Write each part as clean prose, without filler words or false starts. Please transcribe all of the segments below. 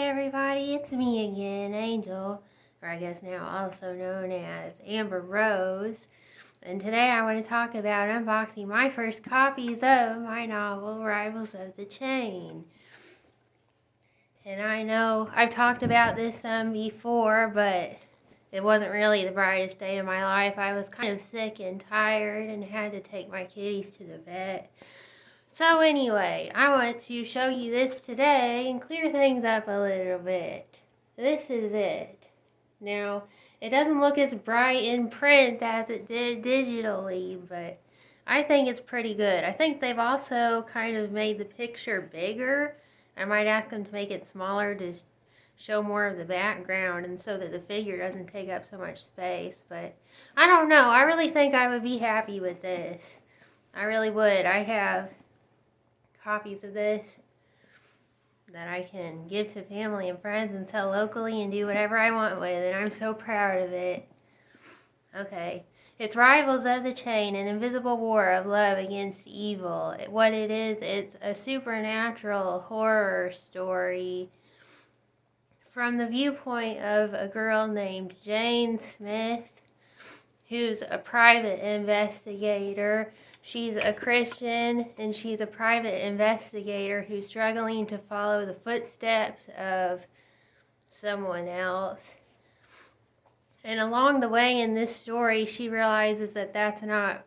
everybody, it's me again, Angel, or I guess now also known as Amber Rose. And today I want to talk about unboxing my first copies of my novel, Rivals of the Chain. And I know I've talked about this some before, but it wasn't really the brightest day of my life. I was kind of sick and tired and had to take my kitties to the vet. So anyway, I want to show you this today and clear things up a little bit. This is it. Now, it doesn't look as bright in print as it did digitally, but I think it's pretty good. I think they've also kind of made the picture bigger. I might ask them to make it smaller to show more of the background and so that the figure doesn't take up so much space. But I don't know. I really think I would be happy with this. I really would. I have copies of this that I can give to family and friends and sell locally and do whatever I want with, and I'm so proud of it. Okay, it's Rivals of the Chain, an invisible war of love against evil. What it is, it's a supernatural horror story from the viewpoint of a girl named Jane Smith, who's a private investigator. She's a Christian, and she's a private investigator who's struggling to follow the footsteps of someone else. And along the way in this story, she realizes that that's not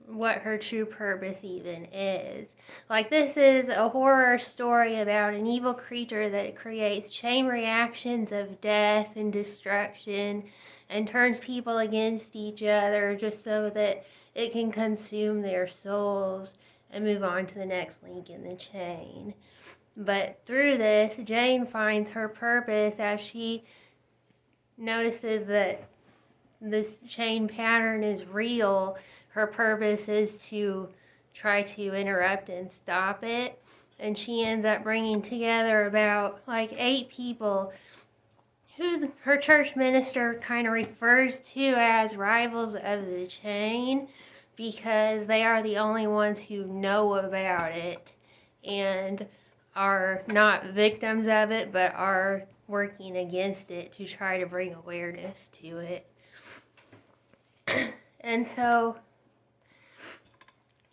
what her true purpose even is. Like, this is a horror story about an evil creature that creates chain reactions of death and destruction and turns people against each other just so that it can consume their souls and move on to the next link in the chain. But through this, Jane finds her purpose as she notices that this chain pattern is real. Her purpose is to try to interrupt and stop it. And she ends up bringing together about 8 people who her church minister kind of refers to as rivals of the chain because they are the only ones who know about it and are not victims of it, but are working against it to try to bring awareness to it. And so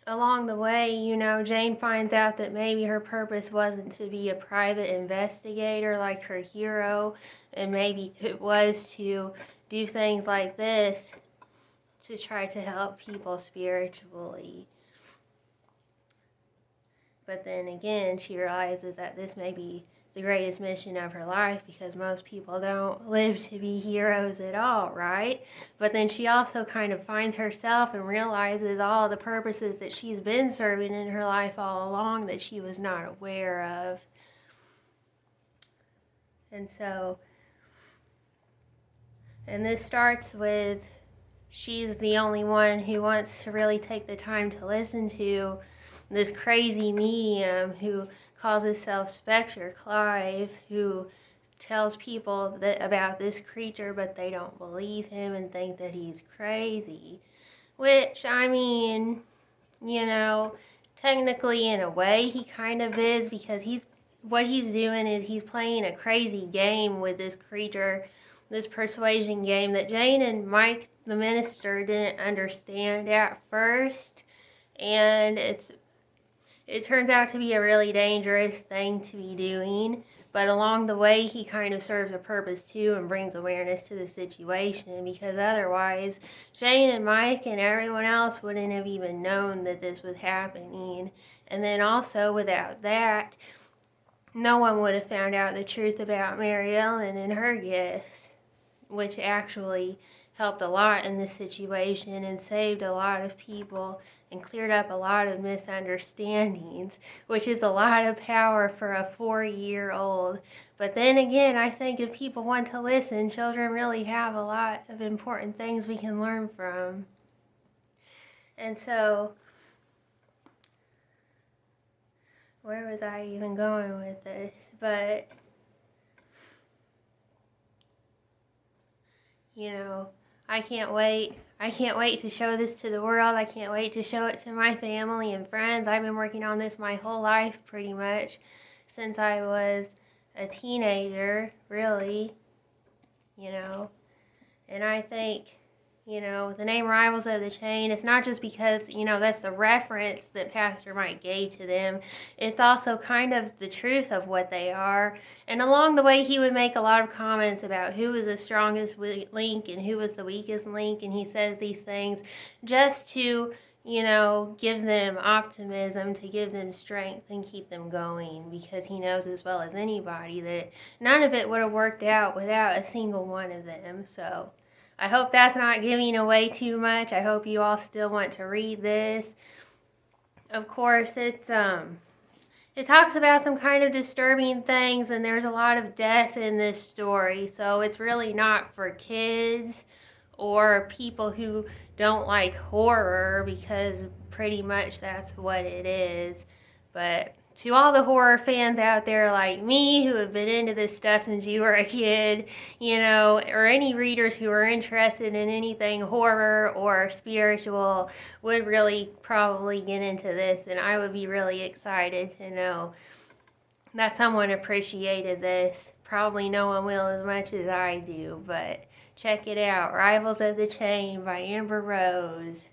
along the way, Jane finds out that maybe her purpose wasn't to be a private investigator like her hero, and maybe it was to do things like this to try to help people spiritually. But then again, she realizes that this may be the greatest mission of her life because most people don't live to be heroes at all, right? But then she also kind of finds herself and realizes all the purposes that she's been serving in her life all along that she was not aware of. And this starts with she's the only one who wants to really take the time to listen to this crazy medium who calls himself Spectre Clive, who tells people about this creature, but they don't believe him and think that he's crazy. Which, technically in a way he kind of is, because what he's doing is he's playing a crazy game with this creature, this persuasion game that Jane and Mike, the minister, didn't understand at first. And it turns out to be a really dangerous thing to be doing, but along the way he kind of serves a purpose too and brings awareness to the situation, because otherwise Jane and Mike and everyone else wouldn't have even known that this was happening. And then also without that, no one would have found out the truth about Mary Ellen and her gifts, which actually helped a lot in this situation and saved a lot of people and cleared up a lot of misunderstandings, which is a lot of power for a 4-year-old. But then again, I think if people want to listen, children really have a lot of important things we can learn from. And so, where was I even going with this? But, I can't wait. I can't wait to show this to the world. I can't wait to show it to my family and friends. I've been working on this my whole life, pretty much, since I was a teenager, really, And I think, the name Rivals of the Chain, it's not just because, that's the reference that Pastor Mike gave to them. It's also kind of the truth of what they are. And along the way, he would make a lot of comments about who was the strongest link and who was the weakest link. And he says these things just to, give them optimism, to give them strength and keep them going, because he knows as well as anybody that none of it would have worked out without a single one of them. So I hope that's not giving away too much. I hope you all still want to read this. Of course, it talks about some kind of disturbing things, and there's a lot of death in this story, so it's really not for kids or people who don't like horror, because pretty much that's what it is. But to all the horror fans out there like me who have been into this stuff since you were a kid, or any readers who are interested in anything horror or spiritual, would really probably get into this, and I would be really excited to know that someone appreciated this. Probably no one will as much as I do, but check it out. Rivals of the Chain by Amber Rose.